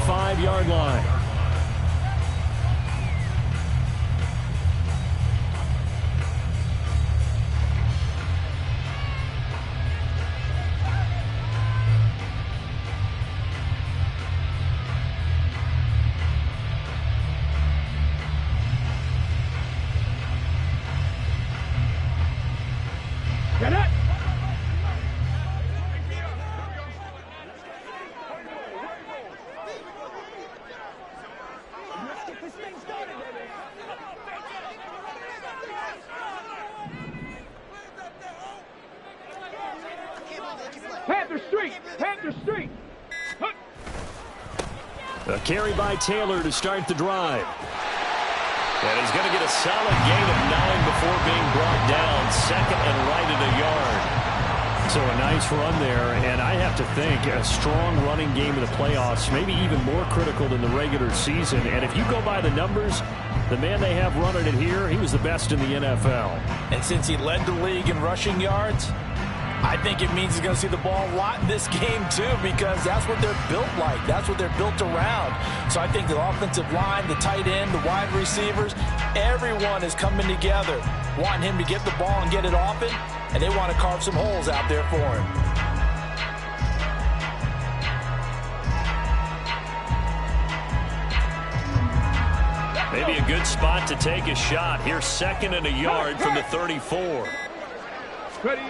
5-yard line. Get it! Panther Street! Panther Street! A carry by Taylor to start the drive. And he's going to get a solid gain of 9 before being brought down. Second and right at a yard. So a nice run there, and I have to think a strong running game in the playoffs, maybe even more critical than the regular season. And if you go by the numbers, the man they have running it here, he was the best in the NFL. And since he led the league in rushing yards, I think it means he's going to see the ball a lot in this game, too, because that's what they're built like. That's what they're built around. So I think the offensive line, the tight end, the wide receivers, everyone is coming together, wanting him to get the ball and get it often, and they want to carve some holes out there for him. Maybe a good spot to take a shot. Here's second and a yard from the 34. Ready?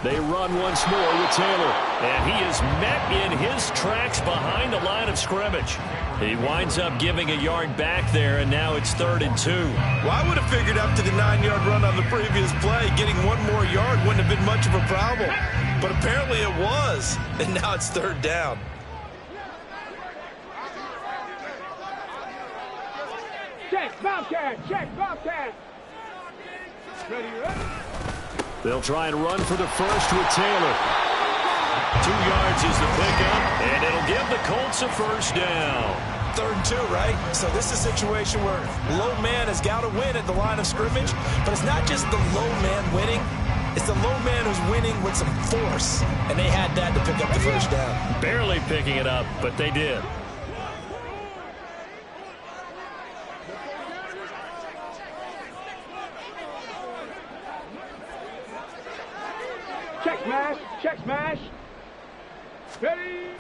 They run once more with Taylor, and he is met in his tracks behind the line of scrimmage. He winds up giving a yard back there, and now it's 3rd and 2. Well, I would have figured after the 9-yard run on the previous play, getting one more yard wouldn't have been much of a problem. But apparently it was, and now it's 3rd down. Check, Bobcat! Check, Bobcat! Ready, ready? They'll try and run for the first with Taylor. 2 yards is the pickup, and it'll give the Colts a first down. 3rd and 2, right? So this is a situation where low man has got to win at the line of scrimmage, but it's not just the low man winning. It's the low man who's winning with some force, and they had that to pick up the first down. Barely picking it up, but they did. Check smash! Check smash! Ready?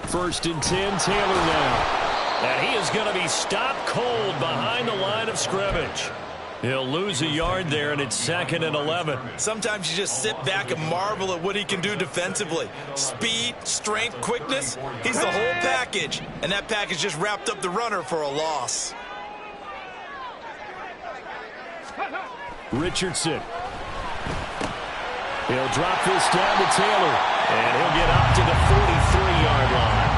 1st and 10, Taylor now. And he is going to be stopped cold behind the line of scrimmage. He'll lose a yard there, and it's 2nd and 11. Sometimes you just sit back and marvel at what he can do defensively. Speed, strength, quickness, he's the whole package. And that package just wrapped up the runner for a loss. Richardson. He'll drop this down to Taylor, and he'll get up to the 43-yard line.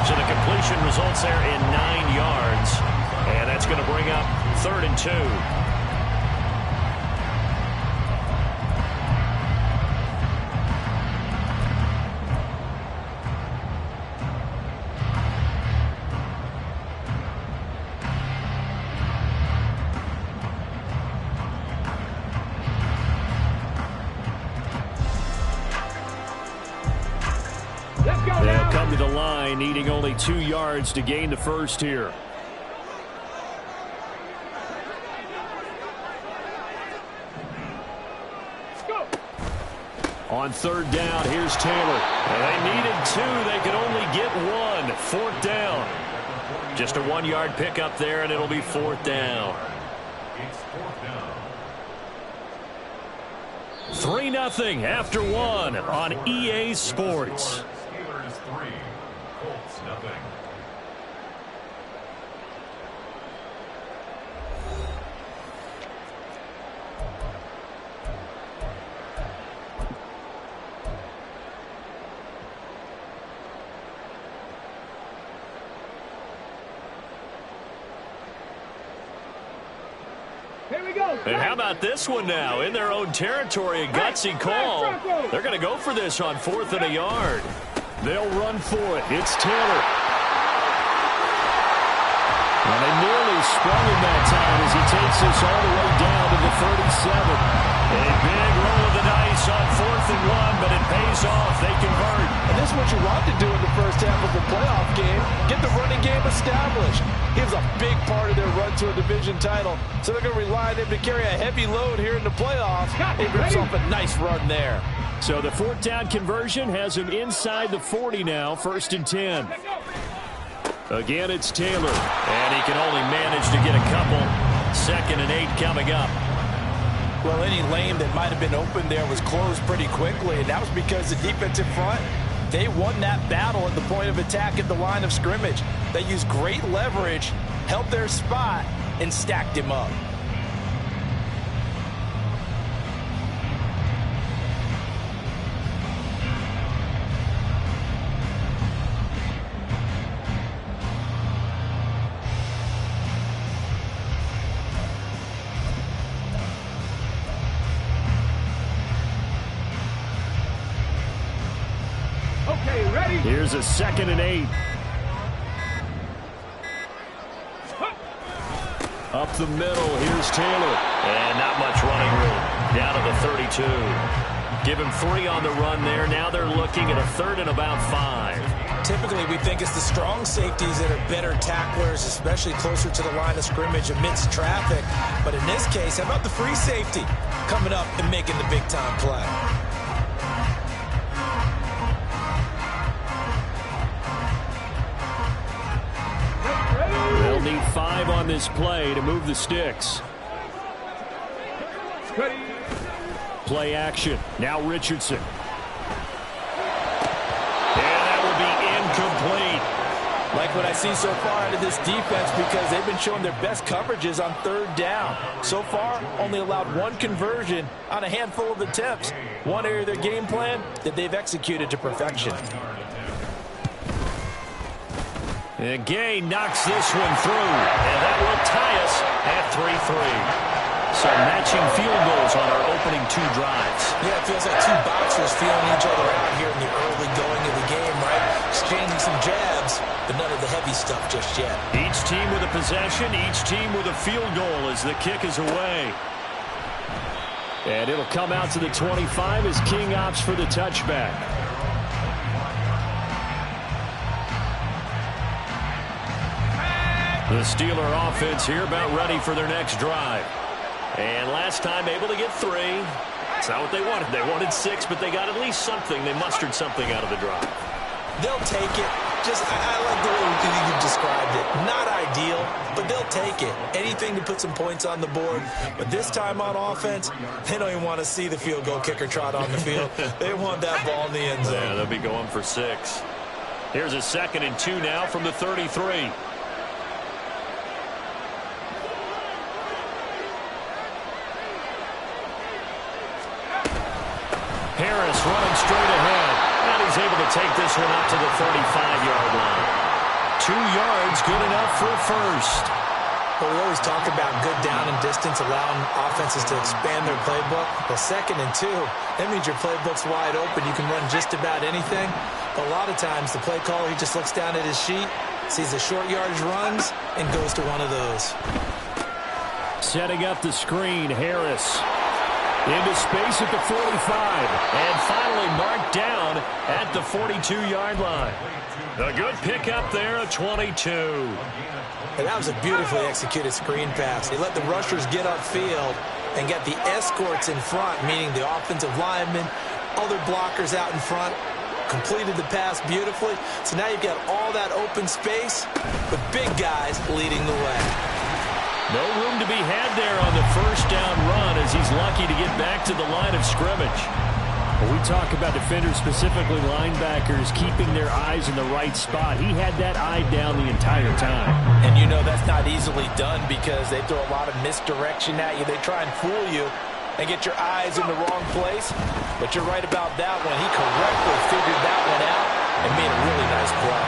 So the completion results there in 9 yards, and that's going to bring up 3rd and 2. They'll come to the line, needing only 2 yards to gain the first here. On 3rd down, here's Taylor. And they needed 2. They could only get 1. 4th down. Just a 1-yard pickup there, and it'll be 4th down. 3-0 after 1 on EA Sports. And how about this one now? In their own territory, a gutsy call. They're going to go for this on 4th and a yard. They'll run for it. It's Taylor. And they nearly sprung him that time as he takes this all the way down to the 37. A big roll of the dice on 4th and 1, but it pays off. They convert. And this is what you want to do in the first half of a playoff game. established. He was a big part of their run to a division title, so they're going to rely on him to carry a heavy load here in the playoffs. He rips off a nice run there. So the fourth down conversion has him inside the 40 now, 1st and 10. Again, it's Taylor, and he can only manage to get a couple. 2nd and 8 coming up. Well, any lane that might have been open there was closed pretty quickly, and that was because the defensive front, they won that battle at the point of attack at the line of scrimmage. They used great leverage, held their spot, and stacked him up. Okay, ready? Here's a 2nd and 8. Up the middle, here's Taylor. And not much running room. Down to the 32. Give him 3 on the run there. Now they're looking at a 3rd and about 5. Typically, we think it's the strong safeties that are better tacklers, especially closer to the line of scrimmage amidst traffic. But in this case, how about the free safety coming up and making the big-time play? They'll need 5 on this play to move the sticks. Ready? Play action. Now Richardson. And that will be incomplete. Like what I see so far out of this defense, because they've been showing their best coverages on 3rd down. So far, only allowed 1 conversion on a handful of attempts. One area of their game plan that they've executed to perfection. And Gay knocks this one through, and that will tie us at 3-3. So matching field goals on our opening 2 drives. Yeah, it feels like 2 boxers feeling each other out here in the early going of the game, right? Exchanging some jabs, but none of the heavy stuff just yet. Each team with a possession, each team with a field goal as the kick is away. And it'll come out to the 25 as King opts for the touchback. The Steeler offense here about ready for their next drive. And last time able to get 3. That's not what they wanted. They wanted 6, but they got at least something. They mustered something out of the drive. They'll take it. I like the way you described it. Not ideal, but they'll take it. Anything to put some points on the board. But this time on offense, they don't even want to see the field goal kicker trot on the field. They want that ball in the end zone. Yeah, they'll be going for 6. Here's a 2nd and 2 now from the 33. Harris running straight ahead. And he's able to take this one up to the 35-yard line. 2 yards, good enough for a first. Well, we always talk about good down and distance, allowing offenses to expand their playbook. Well, 2nd and 2, that means your playbook's wide open. You can run just about anything. But a lot of times, the play caller, he just looks down at his sheet, sees the short yardage runs, and goes to one of those. Setting up the screen, Harris. Into space at the 45. And finally marked down at the 42-yard line. A good pickup there, a 22. And that was a beautifully executed screen pass. He let the rushers get upfield and get the escorts in front, meaning the offensive linemen, other blockers out in front, completed the pass beautifully. So now you've got all that open space with big guys leading the way. No room to be had there on the first down run as he's lucky to get back to the line of scrimmage. When we talk about defenders, specifically linebackers, keeping their eyes in the right spot, he had that eye down the entire time. And you know that's not easily done because they throw a lot of misdirection at you. They try and fool you and get your eyes in the wrong place. But you're right about that one. He correctly figured that one out and made a really nice play.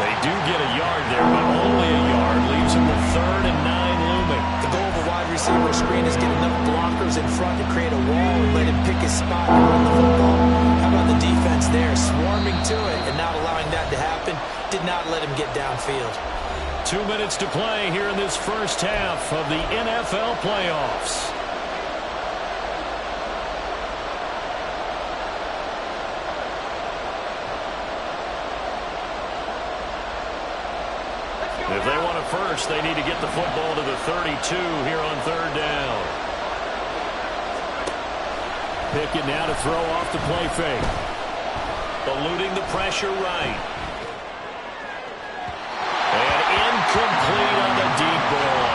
They do get a yard there, but only a yard. Leaves him with 3rd and 9 looming. The goal of a wide receiver screen is get enough blockers in front to create a wall and let him pick his spot and run the football. How about the defense there, swarming to it and not allowing that to happen? Did not let him get downfield. 2 minutes to play here in this first half of the NFL playoffs. If they want a first, they need to get the football to the 32 here on third down. Pickett now to throw off the play fake. Eluding the pressure right. And incomplete on the deep ball.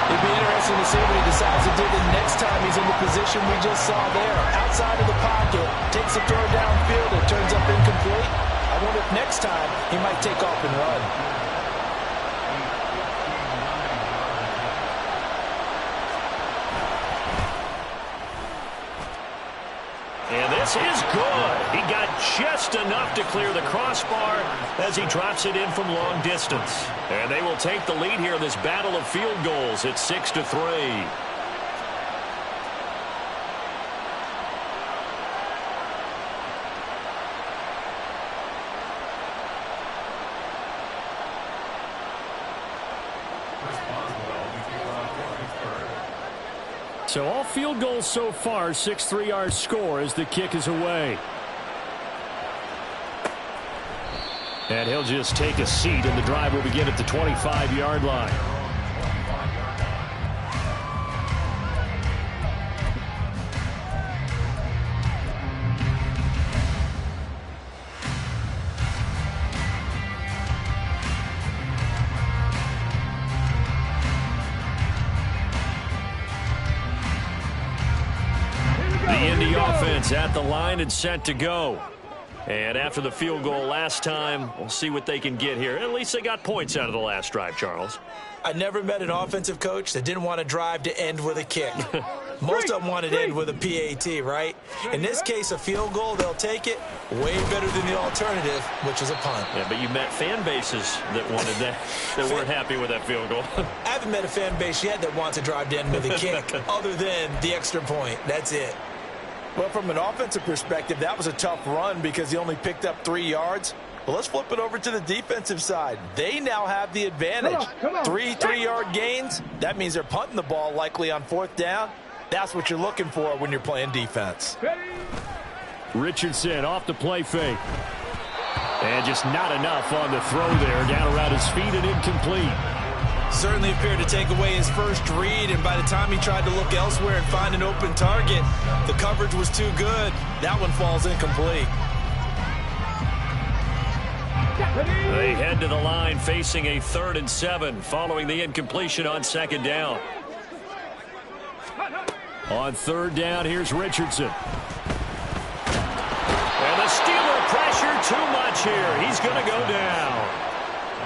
It'd be interesting to see what he decides to do the next time he's in the position we just saw there. Outside of the pocket, takes a throw downfield, it turns up incomplete. I wonder if next time he might take off and run. And this is good. He got just enough to clear the crossbar as he drops it in from long distance. And they will take the lead here in this battle of field goals at 6-3. So all field goals so far, 6-3 our score as the kick is away. And he'll just take a seat, and the drive will begin at the 25-yard line. Offense at the line and set to go. And after the field goal last time, we'll see what they can get here. At least they got points out of the last drive, Charles. I never met an offensive coach that didn't want to drive to end with a kick. Most of them wanted to end with a PAT, right? In this case, a field goal, they'll take it. Way better than the alternative, which is a punt. Yeah, but you met fan bases that wanted that, that weren't happy with that field goal. I haven't met a fan base yet that wants to drive to end with a kick, other than the extra point. That's it. Well, from an offensive perspective, that was a tough run because he only picked up 3 yards. Well, let's flip it over to the defensive side. They now have the advantage. Come on. 3 3-yard gains. That means they're punting the ball likely on 4th down. That's what you're looking for when you're playing defense. Richardson off the play fake. And just not enough on the throw there. Down around his feet and incomplete. Certainly appeared to take away his first read, and by the time he tried to look elsewhere and find an open target, the coverage was too good. That one falls incomplete. They head to the line facing a 3rd and 7 following the incompletion on 2nd down. On 3rd down, here's Richardson. And the Steeler pressure too much here. He's going to go down.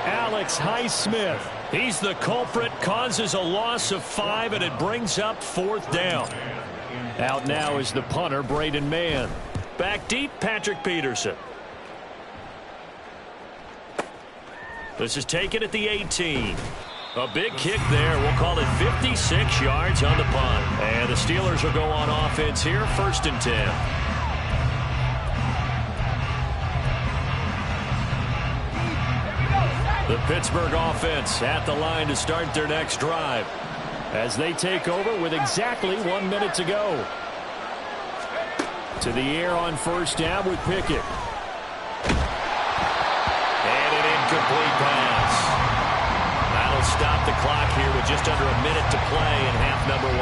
Alex Highsmith. He's the culprit, causes a loss of 5, and it brings up 4th down. Out now is the punter, Braden Mann. Back deep, Patrick Peterson. This is taken at the 18. A big kick there. We'll call it 56 yards on the punt. And the Steelers will go on offense here, 1st and 10. The Pittsburgh offense at the line to start their next drive as they take over with exactly 1 minute to go. To the air on 1st down with Pickett. And an incomplete pass. That'll stop the clock here with just under a minute to play in half number 1.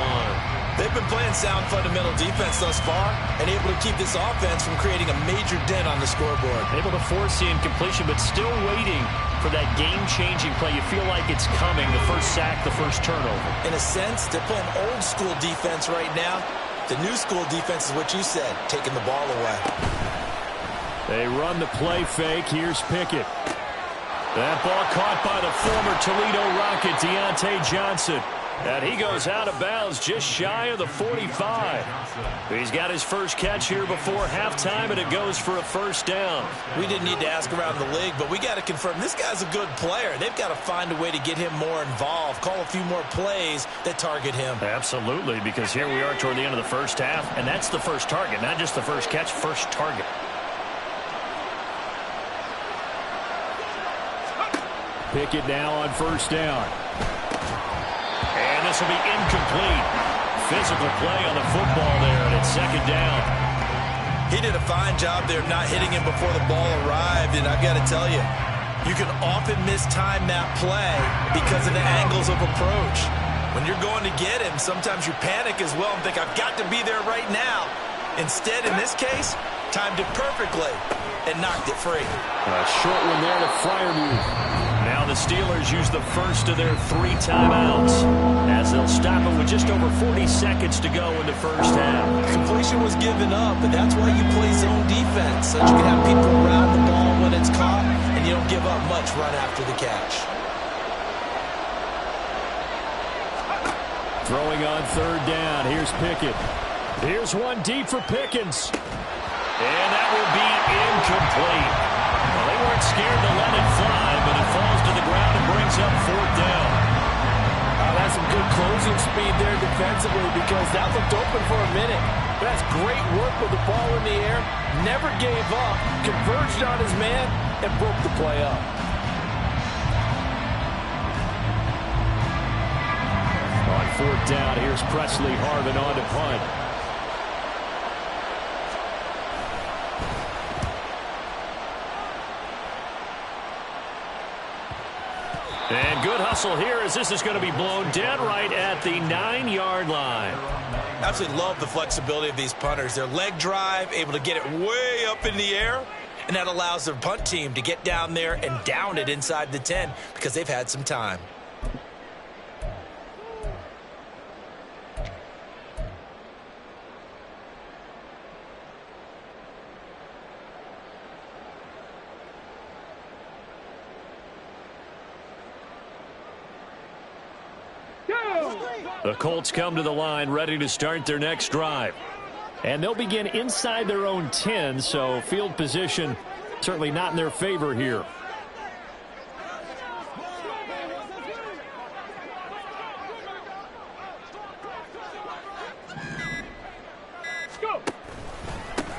They've been playing sound fundamental defense thus far and able to keep this offense from creating a major dent on the scoreboard. Able to force the incompletion, but still waiting for that game-changing play. You feel like it's coming, the first sack, the first turnover. In a sense, they're playing old-school defense right now. The new-school defense is what you said, taking the ball away. They run the play fake. Here's Pickett. That ball caught by the former Toledo Rocket, Deontay Johnson. And he goes out of bounds just shy of the 45. He's got his first catch here before halftime, and it goes for a 1st down. We didn't need to ask around the league, but we got to confirm this guy's a good player. They've got to find a way to get him more involved, call a few more plays that target him. Absolutely, because here we are toward the end of the first half, and that's the first target, not just the first catch, first target. Pickett now on 1st down. And this will be incomplete. Physical play on the football there, and it's 2nd down. He did a fine job there of not hitting him before the ball arrived, and I've got to tell you, You can often mistime that play because of the angles of approach. When you're going to get him, sometimes you panic as well and think, I've got to be there right now. Instead, in this case, timed it perfectly and knocked it free. A short one there to Freiermuth. Now the Steelers use the first of their 3 timeouts as they'll stop it with just over 40 seconds to go in the first half. Completion was given up, but that's why you play zone defense, so that you can have people around the ball when it's caught, and you don't give up much right after the catch. Throwing on 3rd down. Here's Pickett. Here's one deep for Pickens. And that will be incomplete. Well, they weren't scared to let it fly, but it falls to the ground and brings up 4th down. That's some good closing speed there defensively because that looked open for a minute. But that's great work with the ball in the air. Never gave up, converged on his man, and broke the play up. On 4th down, here's Presley Harvin on to punt. And good hustle here as this is going to be blown dead right at the 9-yard line. Absolutely love the flexibility of these punters. Their leg drive, able to get it way up in the air, and that allows their punt team to get down there and down it inside the 10 because they've had some time. The Colts come to the line ready to start their next drive. And they'll begin inside their own 10, so field position certainly not in their favor here.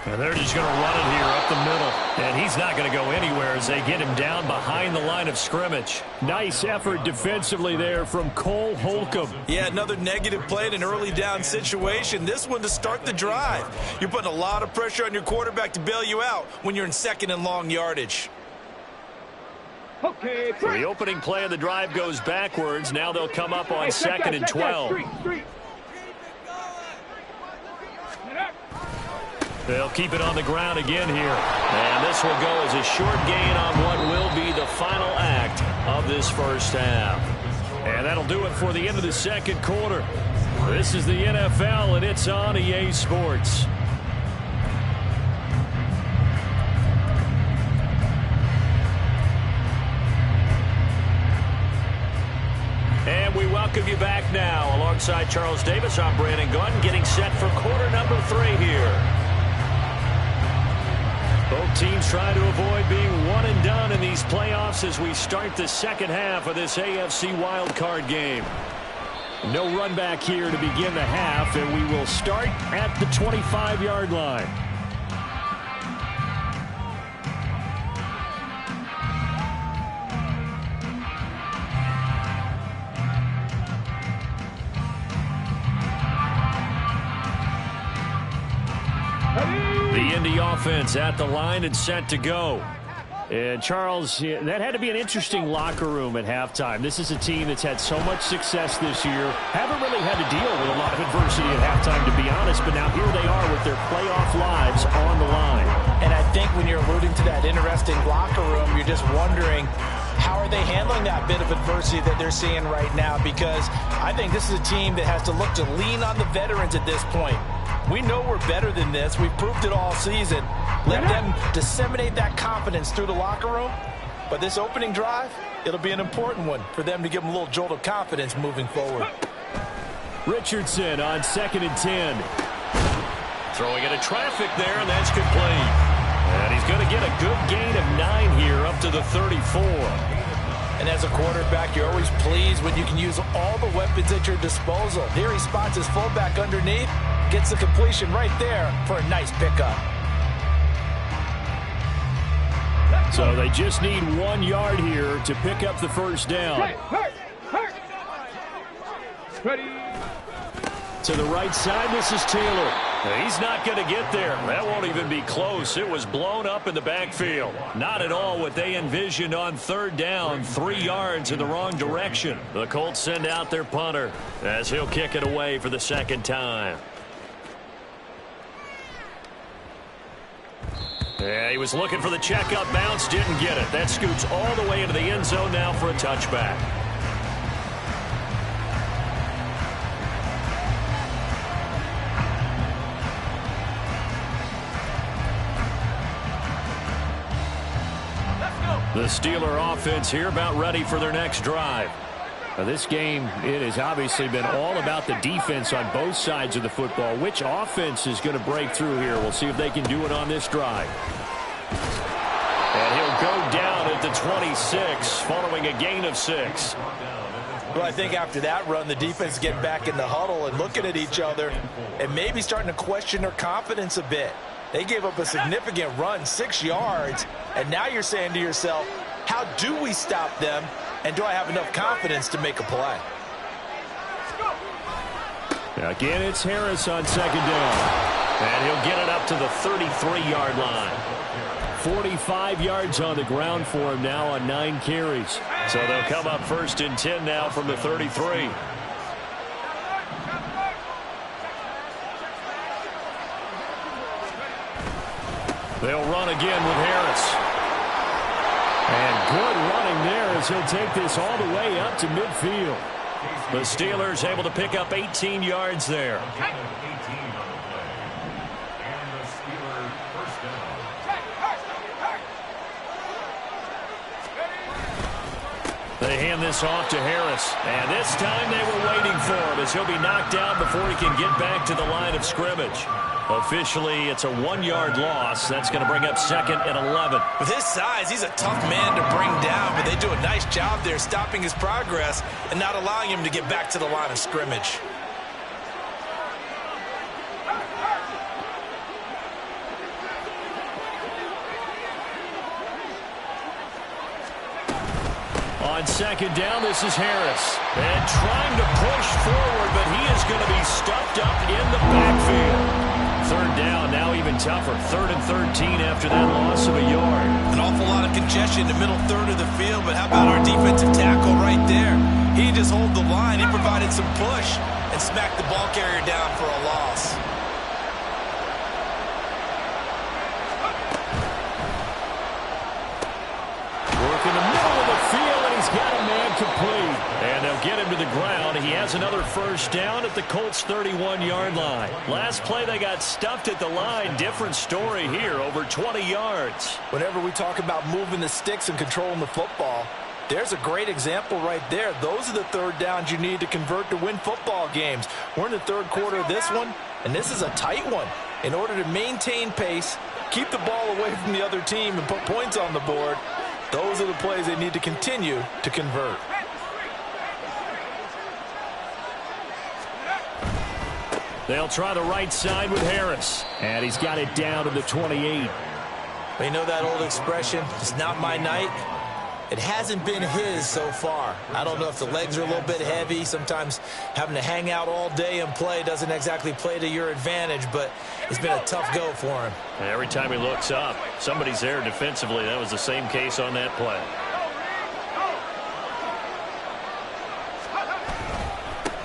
And they're just going to run it here up the middle. And he's not going to go anywhere as they get him down behind the line of scrimmage. Nice effort defensively there from Cole Holcomb. Yeah, another negative play in an early down situation. This one to start the drive. You're putting a lot of pressure on your quarterback to bail you out when you're in 2nd and long yardage. Okay, so the opening play of the drive goes backwards. Now they'll come up on 2nd and 12. They'll keep it on the ground again here. And this will go as a short gain on what will be the final act of this first half. And that'll do it for the end of the 2nd quarter. This is the NFL, and it's on EA Sports. And we welcome you back now. Alongside Charles Davis, I'm Brandon Gunn, getting set for quarter number 3 here. Both teams trying to avoid being one and done in these playoffs as we start the 2nd half of this AFC wildcard game. No run back here to begin the half, and we will start at the 25-yard line. The Indy offense at the line and set to go. And Charles, that had to be an interesting locker room at halftime. This is a team that's had so much success this year. Haven't really had to deal with a lot of adversity at halftime, to be honest. But now here they are with their playoff lives on the line. And I think when you're alluding to that interesting locker room, you're just wondering, how are they handling that bit of adversity that they're seeing right now? Because I think this is a team that has to look to lean on the veterans at this point. We know we're better than this. We've proved it all season. Let them disseminate that confidence through the locker room. But this opening drive, it'll be an important one for them to give them a little jolt of confidence moving forward. Richardson on 2nd and 10. Throwing into traffic there, and that's complete. And he's going to get a good gain of 9 here up to the 34. And as a quarterback, you're always pleased when you can use all the weapons at your disposal. Here he spots his fullback underneath, gets the completion right there for a nice pickup. So they just need 1 yard here to pick up the first down. Ready. To the right side, this is Taylor. He's not going to get there. That won't even be close. It was blown up in the backfield. Not at all what they envisioned on third down. 3 yards in the wrong direction. The Colts send out their punter as he'll kick it away for the second time. Yeah, he was looking for the checkup bounce, didn't get it. That scoots all the way into the end zone now for a touchback. The Steeler offense here about ready for their next drive. Now this game, it has obviously been all about the defense on both sides of the football. Which offense is going to break through here? We'll see if they can do it on this drive. And he'll go down at the 26 following a gain of 6. Well, I think after that run, the defense getting back in the huddle and looking at each other and maybe starting to question their confidence a bit. They gave up a significant run, 6 yards, and now you're saying to yourself, how do we stop them, and do I have enough confidence to make a play? Again, it's Harris on second down, and he'll get it up to the 33-yard line. 45 yards on the ground for him now on 9 carries. So they'll come up 1st and 10 now from the 33. They'll run again with Harris. And good running there as he'll take this all the way up to midfield. The Steelers able to pick up 18 yards there. They hand this off to Harris. And this time they were waiting for him as he'll be knocked down before he can get back to the line of scrimmage. Officially, it's a 1-yard loss. That's going to bring up 2nd and 11. With his size, he's a tough man to bring down, but they do a nice job there stopping his progress and not allowing him to get back to the line of scrimmage. On second down, this is Harris. And trying to push forward, but he is going to be stuffed up in the backfield. Third down, now even tougher. 3rd and 13 after that loss of a yard. An awful lot of congestion in the middle third of the field, but how about our defensive tackle right there? He didn't just hold the line. He provided some push and smacked the ball carrier down for a loss. Work in the middle of the field, and he's got a man complete. And they'll get him to the ground. He has another first down at the Colts' 31-yard line. Last play, they got stuffed at the line. Different story here, over 20 yards. Whenever we talk about moving the sticks and controlling the football, there's a great example right there. Those are the third downs you need to convert to win football games. We're in the third quarter of this one, and this is a tight one. In order to maintain pace, keep the ball away from the other team, and put points on the board, those are the plays they need to continue to convert. They'll try the right side with Harris. And he's got it down to the 28. But you know that old expression, it's not my night? It hasn't been his so far. I don't know if the legs are a little bit heavy. Sometimes having to hang out all day and play doesn't exactly play to your advantage, but it's been a tough go for him. And every time he looks up, somebody's there defensively. That was the same case on that play.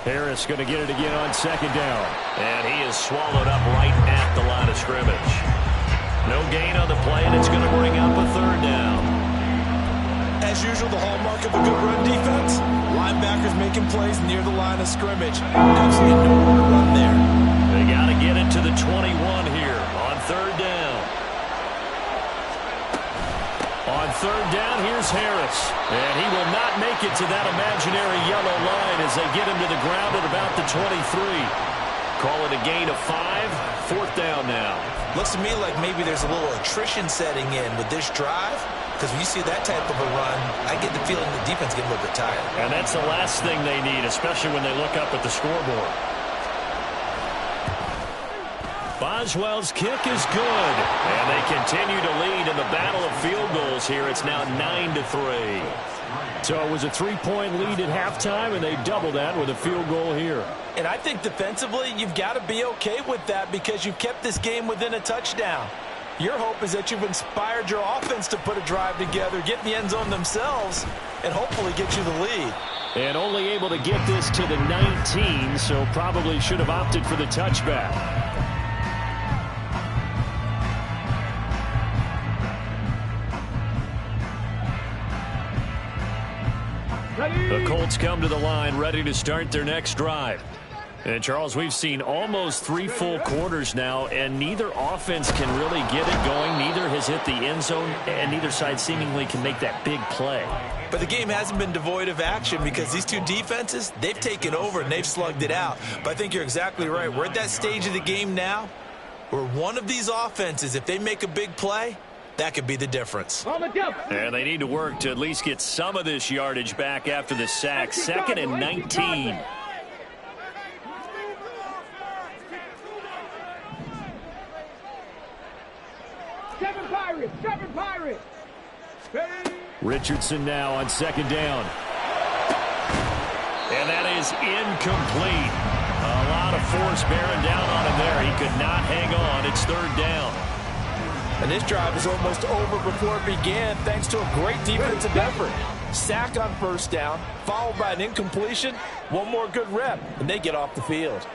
Harris going to get it again on second down. And he is swallowed up right at the line of scrimmage. No gain on the play, and it's going to bring up a third down. As usual, the hallmark of a good run defense, linebackers making plays near the line of scrimmage. Absolutely nowhere to run there. They got to get it to the 21 here on third down. On third down, here's Harris. And he will not make it to that imaginary yellow line as they get him to the ground at about the 23. Call it a gain of 5. 4th down now. Looks to me like maybe there's a little attrition setting in with this drive. Because when you see that type of a run, I get the feeling the defense getting a little bit tired. And that's the last thing they need, especially when they look up at the scoreboard. Boswell's kick is good. And they continue to lead in the battle of field goals here. It's now 9-3. So it was a 3-point lead at halftime, and they doubled that with a field goal here. And I think defensively, you've got to be okay with that because you've kept this game within a touchdown. Your hope is that you've inspired your offense to put a drive together, get in the end zone themselves, and hopefully get you the lead. And only able to get this to the 19, so probably should have opted for the touchback. The Colts come to the line ready to start their next drive. And, Charles, we've seen almost 3 full quarters now, and neither offense can really get it going. Neither has hit the end zone, and neither side seemingly can make that big play. But the game hasn't been devoid of action because these two defenses, they've taken over and they've slugged it out. But I think you're exactly right. We're at that stage of the game now where one of these offenses, if they make a big play, that could be the difference. And they need to work to at least get some of this yardage back after the sack. 2nd and 19. Seven Pirates. Richardson now on 2nd down. And that is incomplete. A lot of force bearing down on him there. He could not hang on. It's 3rd down. And this drive is almost over before it began thanks to a great defensive effort. Sack on 1st down, followed by an incompletion. One more good rep, and they get off the field.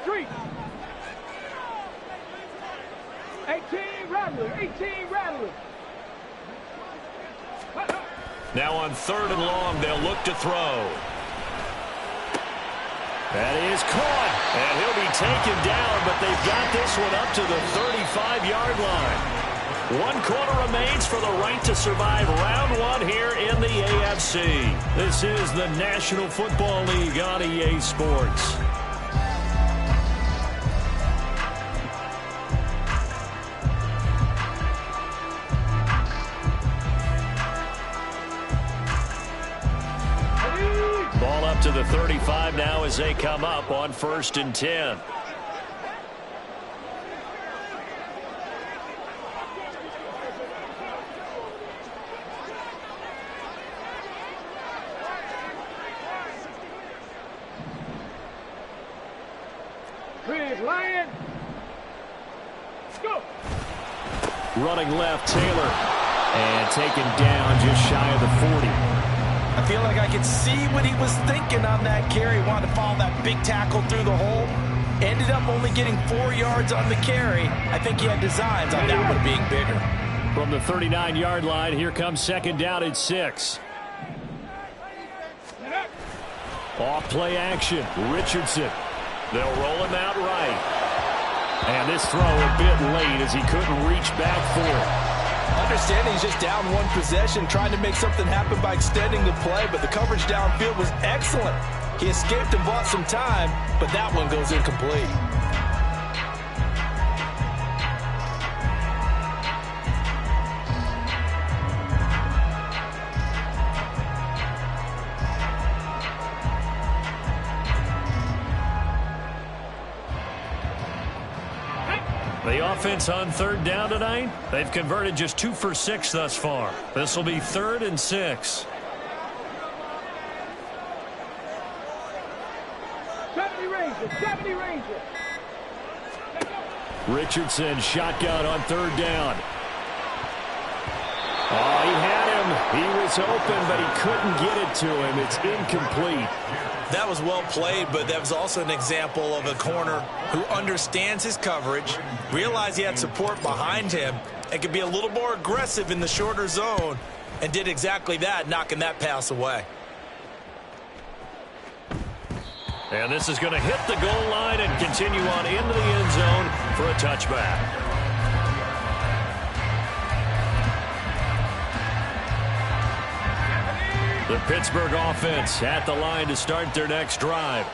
Street. 18 Rattler. Now on 3rd and long, they'll look to throw. That is caught, and he'll be taken down, but they've got this one up to the 35-yard line. 1 quarter remains for the right to survive round 1 here in the AFC. This is the National Football League on EA Sports. Ball up to the 35 now as they come up on 1st and 10. Lion. Go. Running left, Taylor. And taken down just shy of the 40. I feel like I could see what he was thinking on that carry. Wanted to follow that big tackle through the hole. Ended up only getting 4 yards on the carry. I think he had designs on that one being bigger. From the 39-yard line, here comes 2nd down at 6. Off play action, Richardson. They'll roll him out right. And this throw a bit late as he couldn't reach back for it. Understanding he's just down 1 possession, trying to make something happen by extending the play, but the coverage downfield was excellent. He escaped and bought some time, but that one goes incomplete. The offense on 3rd down tonight, they've converted just 2 for 6 thus far. This will be 3rd and 6. 70 Rangers. Richardson shotgun on 3rd down. Oh, he had him. He was open, but he couldn't get it to him. It's incomplete. That was well played, but that was also an example of a corner who understands his coverage, realized he had support behind him, and could be a little more aggressive in the shorter zone, and did exactly that, knocking that pass away. And this is going to hit the goal line and continue on into the end zone for a touchback. The Pittsburgh offense at the line to start their next drive.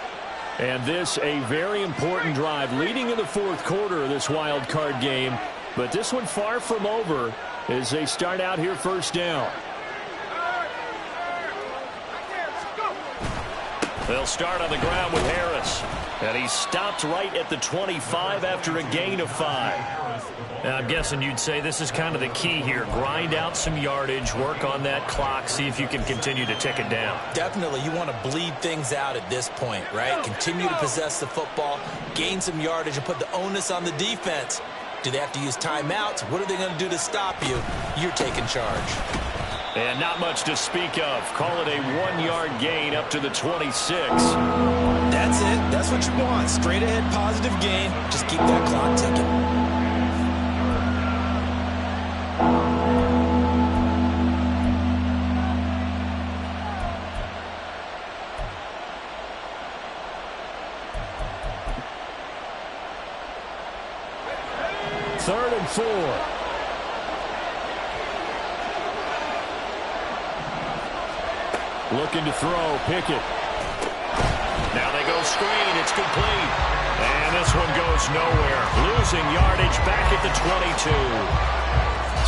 And this a very important drive leading in the 4th quarter of this wild card game. But this one far from over as they start out here 1st down. They'll start on the ground with Harris. And he stopped right at the 25 after a gain of 5. And I'm guessing you'd say this is kind of the key here. Grind out some yardage, work on that clock, see if you can continue to tick it down. Definitely, you want to bleed things out at this point, right? Continue to possess the football, gain some yardage, and put the onus on the defense. Do they have to use timeouts? What are they going to do to stop you? You're taking charge. And not much to speak of. Call it a 1-yard gain up to the 26. That's it. That's what you want. Straight ahead positive gain. Just keep that clock ticking. Third and 4. Looking to throw. Pickett. Now they go screen. It's complete. And this one goes nowhere. Losing yardage back at the 22.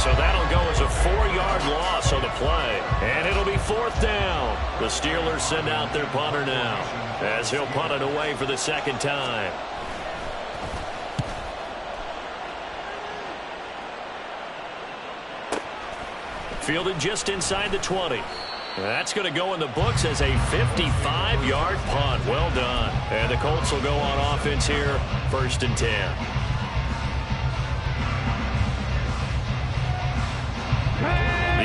So that'll go as a 4-yard loss on the play. And it'll be 4th down. The Steelers send out their punter now, as he'll punt it away for the second time. Fielded just inside the 20. That's going to go in the books as a 55-yard punt. Well done. And the Colts will go on offense here, 1st and 10.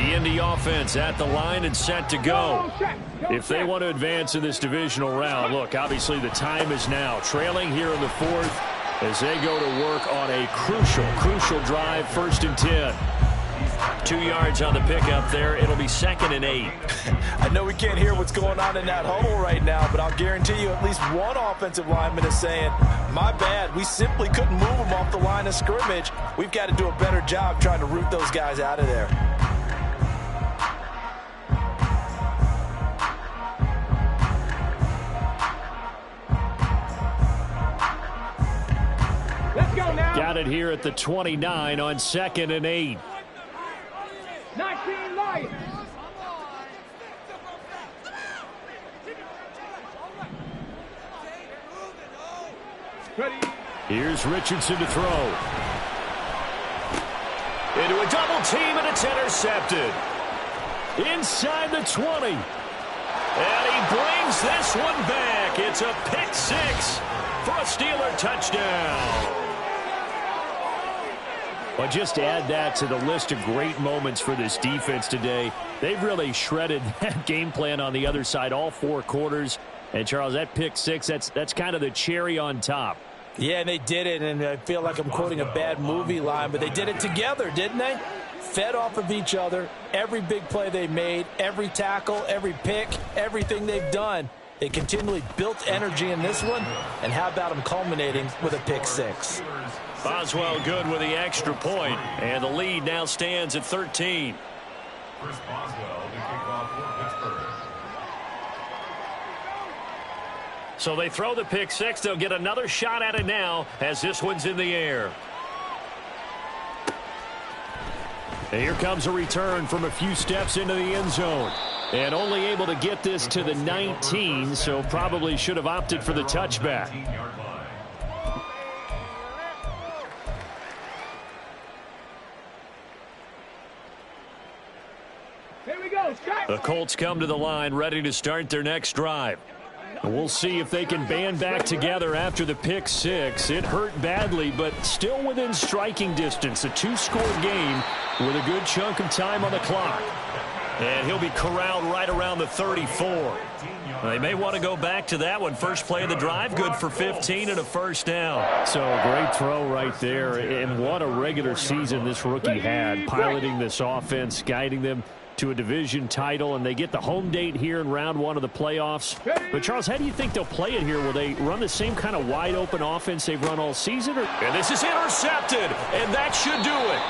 The Indy offense at the line and set to go. If they want to advance in this divisional round, look, obviously the time is now. Trailing here in the 4th as they go to work on a crucial drive, 1st and 10. 2 yards on the pickup there. It'll be 2nd and 8. I know we can't hear what's going on in that huddle right now, but I'll guarantee you at least one offensive lineman is saying, my bad, we simply couldn't move them off the line of scrimmage. We've got to do a better job trying to root those guys out of there. Let's go now. Got it here at the 29 on 2nd and 8. 19 Lions. Ready. Here's Richardson to throw. Into a double team, and it's intercepted. Inside the 20. And he brings this one back. It's a pick 6 for a Steeler touchdown. Well, just add that to the list of great moments for this defense today. They've really shredded that game plan on the other side all 4 quarters. And, Charles, that pick 6, that's kind of the cherry on top. Yeah, and they did it, and I feel like I'm quoting a bad movie line, but they did it together, didn't they? Fed off of each other, every big play they made, every tackle, every pick, everything they've done. They continually built energy in this one, and how about them culminating with a pick 6? Boswell good with the extra point, and the lead now stands at 13. Chris Boswell to kick off for Pittsburgh. So they throw the pick 6. They'll get another shot at it now as this one's in the air. And here comes a return from a few steps into the end zone. And only able to get this to the 19, so probably should have opted for the touchback. Here we go. The Colts come to the line ready to start their next drive. We'll see if they can band back together after the pick 6. It hurt badly, but still within striking distance. A 2-score game with a good chunk of time on the clock. And he'll be corralled right around the 34. They may want to go back to that one. First play of the drive, good for 15 and a first down. So great throw right there. And what a regular season this rookie had, piloting this offense, guiding them to a division title, and they get the home date here in round 1 of the playoffs. But, Charles, how do you think they'll play it here? Will they run the same kind of wide-open offense they've run all season? And this is intercepted, and that should do it.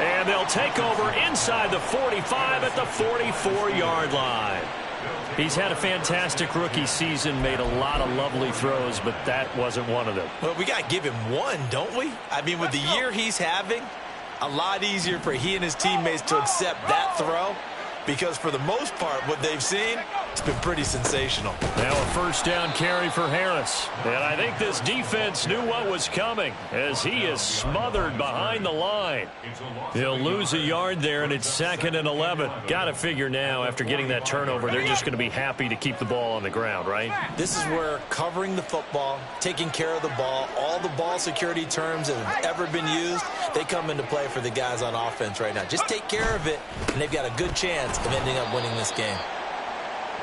And they'll take over inside the 45 at the 44-yard line. He's had a fantastic rookie season, made a lot of lovely throws, but that wasn't one of them. Well, we got to give him one, don't we? I mean, with the year he's having, a lot easier for he and his teammates to accept that throw, because for the most part, what they've seen, It's been pretty sensational. Now a first down carry for Harris. And I think this defense knew what was coming as he is smothered behind the line. He'll lose a yard there, and it's 2nd and 11. Got to figure now, after getting that turnover, they're just going to be happy to keep the ball on the ground, right? This is where covering the football, taking care of the ball, all the ball security terms that have ever been used, they come into play for the guys on offense right now. Just take care of it, and they've got a good chance of ending up winning this game.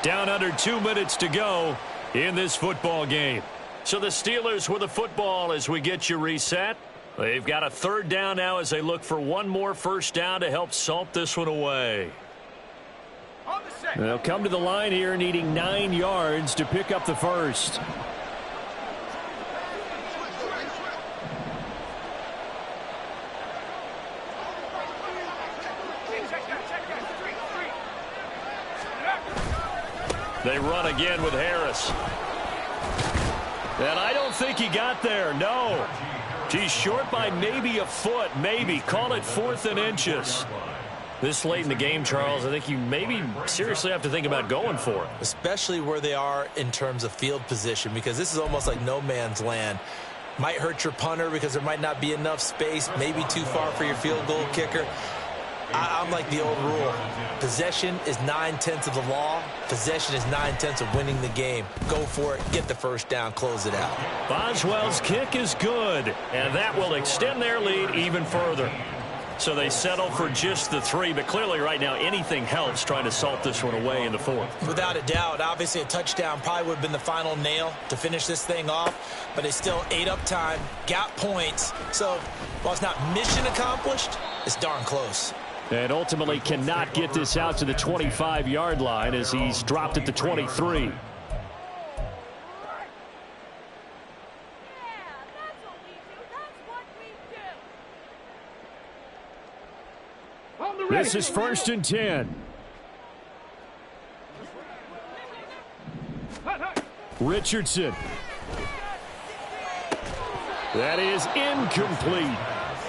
Down under 2 minutes to go in this football game. So the Steelers with the football as we get you reset. They've got a 3rd down now as they look for one more first down to help salt this one away. They'll come to the line here needing 9 yards to pick up the first. They run again with Harris. And I don't think he got there. No. He's short by maybe a foot, maybe. Call it 4th and inches. This late in the game, Charles, I think you maybe seriously have to think about going for it. Especially where they are in terms of field position, because this is almost like no man's land. Might hurt your punter because there might not be enough space, maybe too far for your field goal kicker. I'm like the old rule. Possession is 9/10 of the law. Possession is 9/10 of winning the game. Go for it. Get the first down. Close it out. Boswell's kick is good, and that will extend their lead even further. So they settle for just the 3, but clearly right now anything helps trying to salt this one away in the 4th. Without a doubt, obviously a touchdown probably would have been the final nail to finish this thing off, but they still ate up time, got points. So while it's not mission accomplished, it's darn close. And ultimately cannot get this out to the 25-yard line as he's dropped at the 23. This is 1st and 10. Richardson. That is incomplete.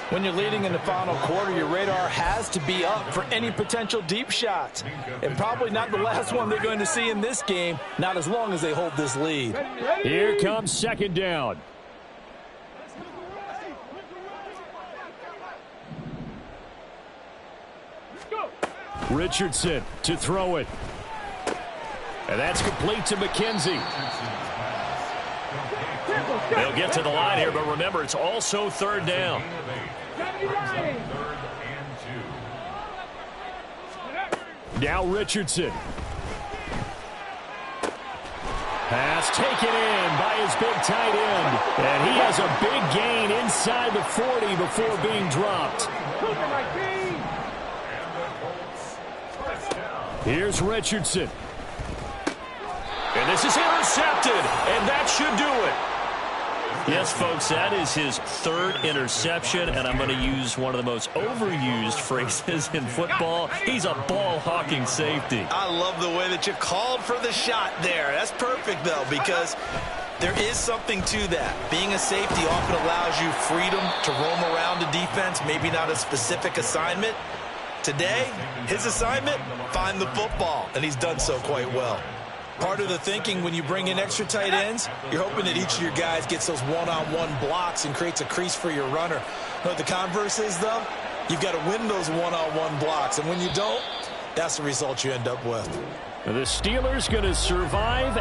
When you're leading in the final quarter, your radar has to be up for any potential deep shots. And probably not the last one they're going to see in this game, not as long as they hold this lead. Here comes 2nd down. Richardson to throw it. And that's complete to McKenzie. They'll get to the line here, but remember, it's also 3rd down. Now Richardson. Pass taken in by his big tight end. And he has a big gain inside the 40 before being dropped. Here's Richardson. And this is intercepted, and that should do it. Yes, folks, that is his 3rd interception, and I'm going to use one of the most overused phrases in football. He's a ball-hawking safety. I love the way that you called for the shot there. That's perfect, though, because there is something to that. Being a safety often allows you freedom to roam around the defense, maybe not a specific assignment. Today, his assignment, find the football, and he's done so quite well. Part of the thinking when you bring in extra tight ends, you're hoping that each of your guys gets those one-on-one blocks and creates a crease for your runner. You know what the converse is, though? You've got to win those one-on-one blocks, and when you don't, that's the result you end up with. The Steelers going to survive